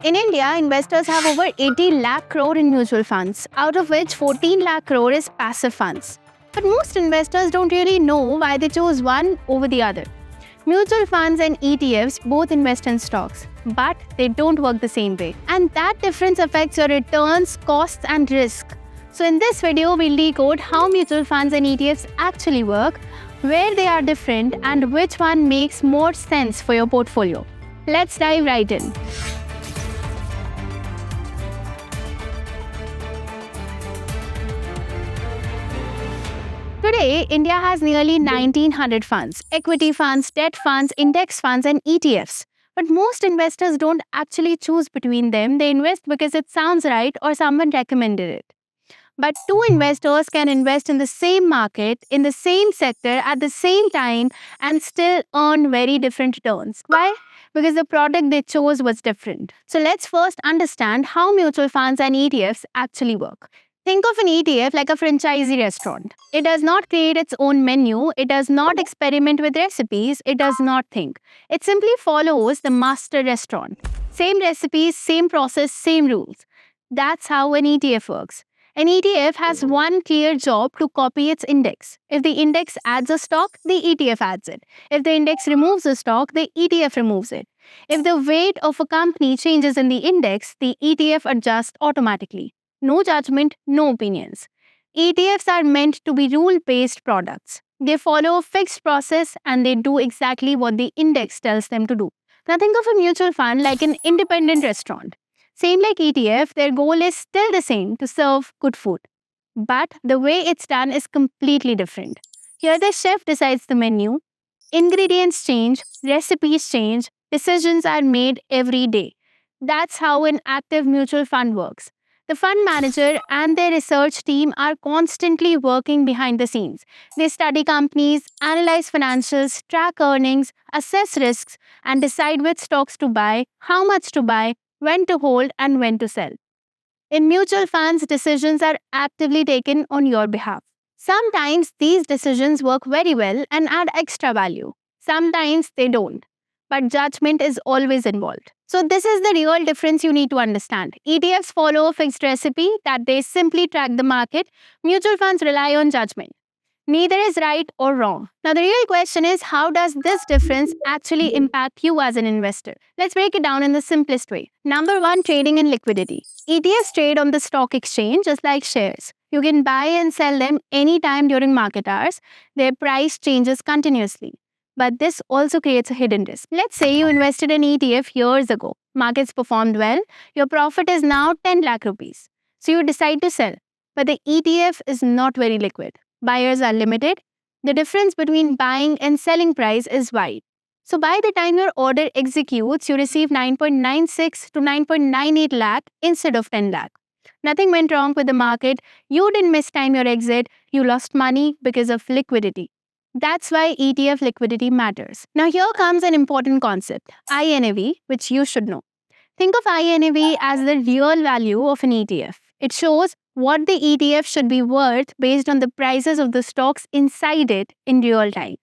In India, investors have over 80 lakh crore in mutual funds, out of which 14 lakh crore is passive funds. But most investors don't really know why they chose one over the other. Mutual funds and ETFs both invest in stocks, but they don't work the same way. And that difference affects your returns, costs, and risk. So in this video, we'll decode how mutual funds and ETFs actually work, where they are different, and which one makes more sense for your portfolio. Let's dive right in. Today, India has nearly 1900 funds, equity funds, debt funds, index funds, and ETFs. But most investors don't actually choose between them. They invest because it sounds right or someone recommended it. But two investors can invest in the same market, in the same sector, at the same time, and still earn very different returns. Why? Because the product they chose was different. So let's first understand how mutual funds and ETFs actually work. Think of an ETF like a franchisee restaurant. It does not create its own menu, it does not experiment with recipes, it does not think. It simply follows the master restaurant. Same recipes, same process, same rules. That's how an ETF works. An ETF has one clear job to copy its index. If the index adds a stock, the ETF adds it. If the index removes a stock, the ETF removes it. If the weight of a company changes in the index, the ETF adjusts automatically. No judgment, no opinions. ETFs are meant to be rule-based products. They follow a fixed process and they do exactly what the index tells them to do. Now think of a mutual fund like an independent restaurant. Same like ETF, their goal is still the same, to serve good food. But the way it's done is completely different. Here the chef decides the menu, ingredients change, recipes change, decisions are made every day. That's how an active mutual fund works. The fund manager and their research team are constantly working behind the scenes. They study companies, analyze financials, track earnings, assess risks, and decide which stocks to buy, how much to buy, when to hold, and when to sell. In mutual funds, decisions are actively taken on your behalf. Sometimes these decisions work very well and add extra value. Sometimes they don't. But judgment is always involved. So this is the real difference you need to understand. ETFs follow a fixed recipe that they simply track the market. Mutual funds rely on judgment. Neither is right or wrong. Now the real question is, how does this difference actually impact you as an investor? Let's break it down in the simplest way. Number one, trading and liquidity. ETFs trade on the stock exchange just like shares. You can buy and sell them anytime during market hours. Their price changes continuously. But this also creates a hidden risk. Let's say you invested in ETF years ago. Markets performed well. Your profit is now 10 lakh rupees. So you decide to sell. But the ETF is not very liquid. Buyers are limited. The difference between buying and selling price is wide. So by the time your order executes, you receive 9.96 to 9.98 lakh instead of 10 lakh. Nothing went wrong with the market. You didn't mistime your exit. You lost money because of liquidity. That's why ETF liquidity matters. Now here comes an important concept, INAV, which you should know. Think of INAV as the real value of an ETF. It shows what the ETF should be worth based on the prices of the stocks inside it in real time.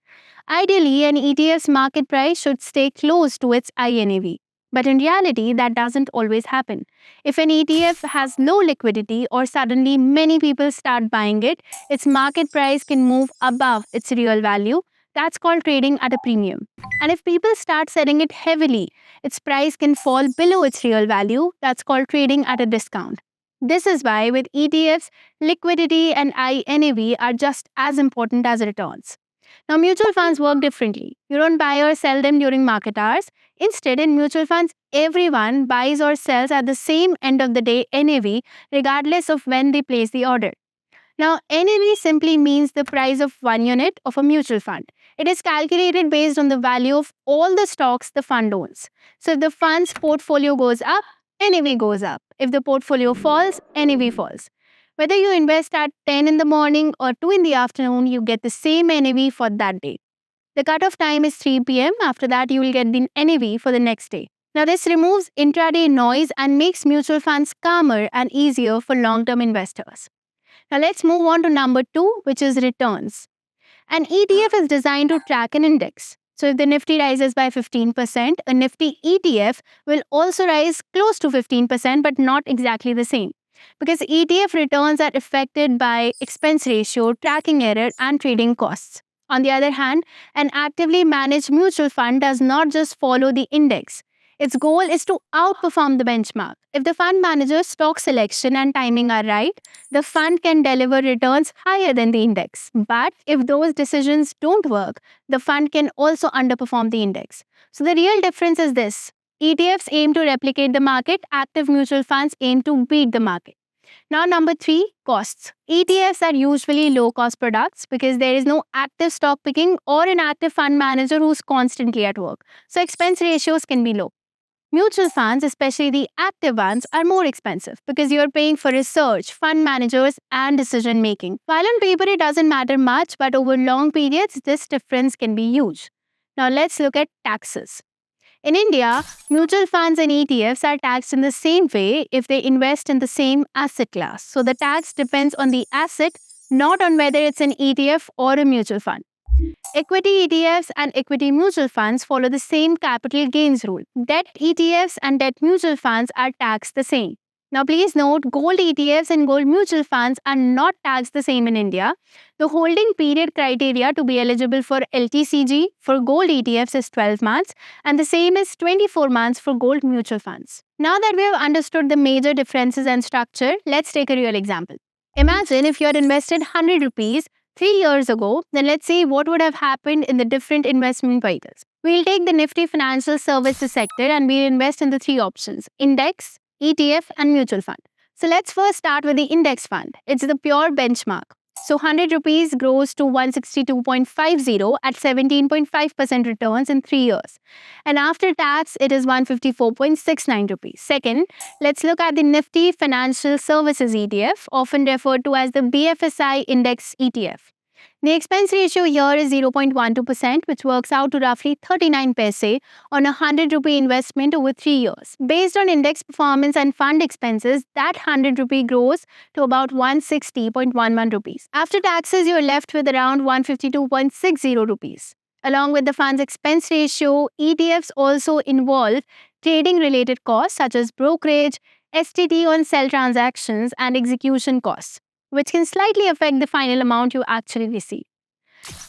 Ideally, an ETF's market price should stay close to its INAV. But in reality, that doesn't always happen. If an ETF has low liquidity or suddenly many people start buying it, its market price can move above its real value. That's called trading at a premium. And if people start selling it heavily, its price can fall below its real value. That's called trading at a discount. This is why with ETFs, liquidity and INAV are just as important as returns. Now, mutual funds work differently. You don't buy or sell them during market hours. Instead, in mutual funds, everyone buys or sells at the same end of the day NAV, regardless of when they place the order. Now, NAV simply means the price of one unit of a mutual fund. It is calculated based on the value of all the stocks the fund owns. So, if the fund's portfolio goes up, NAV goes up. If the portfolio falls, NAV falls. Whether you invest at 10 in the morning or 2 in the afternoon, you get the same NAV for that day. The cutoff time is 3 p.m. After that, you will get the NAV for the next day. Now, this removes intraday noise and makes mutual funds calmer and easier for long-term investors. Now, let's move on to number 2, which is returns. An ETF is designed to track an index. So if the Nifty rises by 15%, a Nifty ETF will also rise close to 15%, but not exactly the same. Because ETF returns are affected by expense ratio, tracking error, and trading costs. On the other hand, an actively managed mutual fund does not just follow the index. Its goal is to outperform the benchmark. If the fund manager's stock selection and timing are right, the fund can deliver returns higher than the index. But if those decisions don't work, the fund can also underperform the index. So the real difference is this: ETFs aim to replicate the market, active mutual funds aim to beat the market. Now, number three, costs. ETFs are usually low cost products because there is no active stock picking or an active fund manager who's constantly at work. So, expense ratios can be low. Mutual funds, especially the active ones, are more expensive because you're paying for research, fund managers, and decision making. While on paper it doesn't matter much, but over long periods, this difference can be huge. Now, let's look at taxes. In India, mutual funds and ETFs are taxed in the same way if they invest in the same asset class. So the tax depends on the asset, not on whether it's an ETF or a mutual fund. Equity ETFs and equity mutual funds follow the same capital gains rule. Debt ETFs and debt mutual funds are taxed the same. Now, please note, gold ETFs and gold mutual funds are not taxed the same in India. The holding period criteria to be eligible for LTCG for gold ETFs is 12 months, and the same is 24 months for gold mutual funds. Now that we have understood the major differences and structure, let's take a real example. Imagine if you had invested 100 rupees 3 years ago, then let's see what would have happened in the different investment vehicles. We'll take the Nifty financial services sector and we'll invest in the three options: index, ETF, and mutual fund. So let's first start with the index fund. It's the pure benchmark. So 100 rupees grows to 162.50 at 17.5% returns in 3 years. And after tax, it is 154.69 rupees. Second, let's look at the Nifty Financial Services ETF, often referred to as the BFSI Index ETF. The expense ratio here is 0.12%, which works out to roughly 39 paise on a 100 rupee investment over 3 years. Based on index performance and fund expenses, that 100 rupee grows to about 160.11 rupees. After taxes, you're left with around 152.60 rupees. Along with the fund's expense ratio, ETFs also involve trading related costs such as brokerage, STT on sell transactions, and execution costs, which can slightly affect the final amount you actually receive.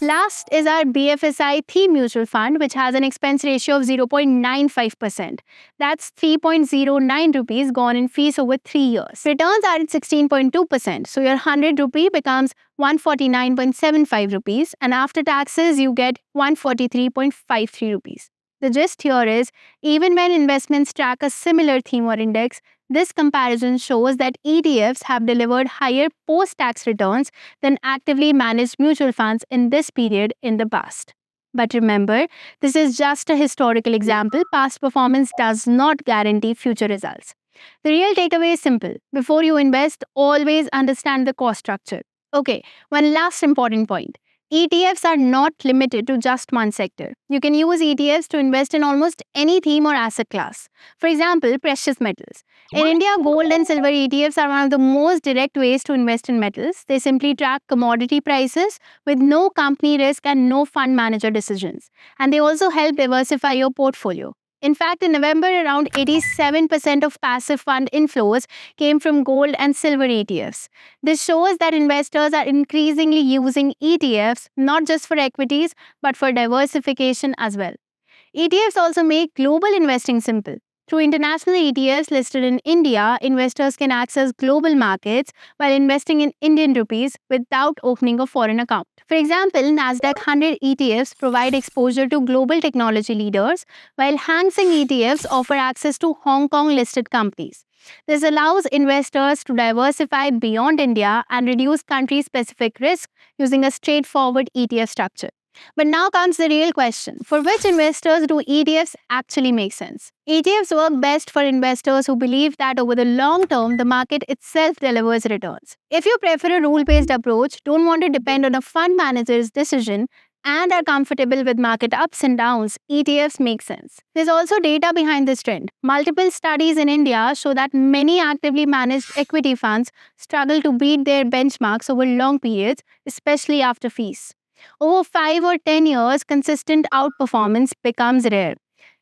Last is our BFSI Theme Mutual Fund, which has an expense ratio of 0.95%. That's 3.09 rupees gone in fees over 3 years. Returns are at 16.2%, so your 100 rupee becomes 149.75 rupees, and after taxes, you get 143.53 rupees. The gist here is, even when investments track a similar theme or index, this comparison shows that ETFs have delivered higher post-tax returns than actively managed mutual funds in this period in the past. But remember, this is just a historical example. Past performance does not guarantee future results. The real takeaway is simple. Before you invest, always understand the cost structure. Okay, one last important point. ETFs are not limited to just one sector. You can use ETFs to invest in almost any theme or asset class. For example, precious metals. In India, gold and silver ETFs are one of the most direct ways to invest in metals. They simply track commodity prices with no company risk and no fund manager decisions. And they also help diversify your portfolio. In fact, in November, around 87% of passive fund inflows came from gold and silver ETFs. This shows that investors are increasingly using ETFs not just for equities, but for diversification as well. ETFs also make global investing simple. Through international ETFs listed in India, investors can access global markets while investing in Indian rupees without opening a foreign account. For example, Nasdaq 100 ETFs provide exposure to global technology leaders, while Hang Seng ETFs offer access to Hong Kong listed companies. This allows investors to diversify beyond India and reduce country-specific risk using a straightforward ETF structure. But now comes the real question. For which investors do ETFs actually make sense? ETFs work best for investors who believe that over the long term, the market itself delivers returns. If you prefer a rule-based approach, don't want to depend on a fund manager's decision, and are comfortable with market ups and downs, ETFs make sense. There's also data behind this trend. Multiple studies in India show that many actively managed equity funds struggle to beat their benchmarks over long periods, especially after fees. Over 5 or 10 years, consistent outperformance becomes rare.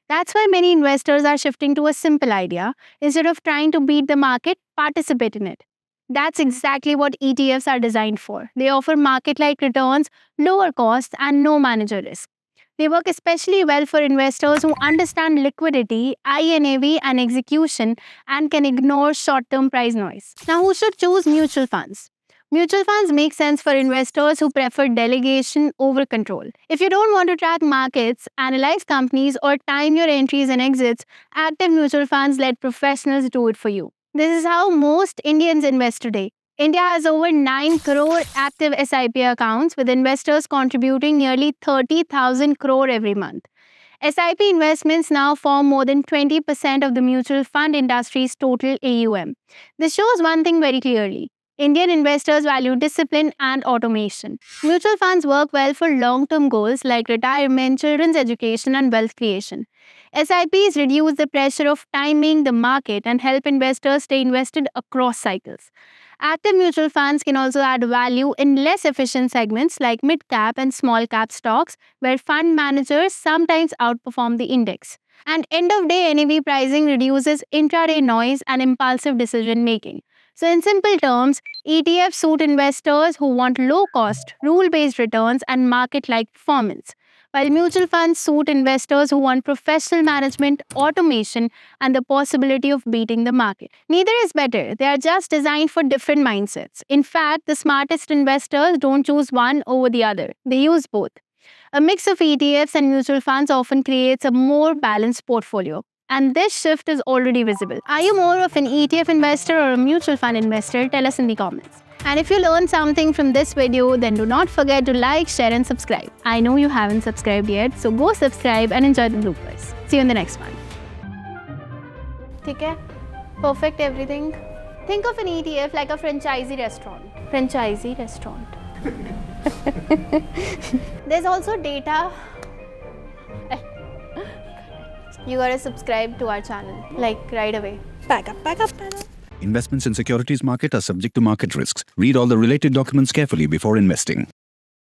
That's why many investors are shifting to a simple idea. Instead of trying to beat the market, participate in it. That's exactly what ETFs are designed for. They offer market like returns, lower costs, and no manager risk. They work especially well for investors who understand liquidity, INAV, and execution and can ignore short term price noise. Now, who should choose mutual funds? Mutual funds make sense for investors who prefer delegation over control. If you don't want to track markets, analyze companies, or time your entries and exits, active mutual funds let professionals do it for you. This is how most Indians invest today. India has over 9 crore active SIP accounts, with investors contributing nearly 30,000 crore every month. SIP investments now form more than 20% of the mutual fund industry's total AUM. This shows one thing very clearly. Indian investors value discipline and automation. Mutual funds work well for long-term goals like retirement, children's education, and wealth creation. SIPs reduce the pressure of timing the market and help investors stay invested across cycles. Active mutual funds can also add value in less efficient segments like mid-cap and small-cap stocks, where fund managers sometimes outperform the index. And end-of-day NAV pricing reduces intraday noise and impulsive decision-making. So in simple terms, ETFs suit investors who want low-cost, rule-based returns and market-like performance, while mutual funds suit investors who want professional management, automation, and the possibility of beating the market. Neither is better. They are just designed for different mindsets. In fact, the smartest investors don't choose one over the other. They use both. A mix of ETFs and mutual funds often creates a more balanced portfolio. And this shift is already visible. Are you more of an ETF investor or a mutual fund investor? Tell us in the comments. And if you learned something from this video, then do not forget to like, share, and subscribe. I know you haven't subscribed yet, so go subscribe and enjoy the bloopers. See you in the next one. Okay? Perfect everything. Think of an ETF like a franchisee restaurant. Franchisee restaurant. There's also data. You gotta subscribe to our channel, like right away. Pack up. Investments in securities market are subject to market risks. Read all the related documents carefully before investing.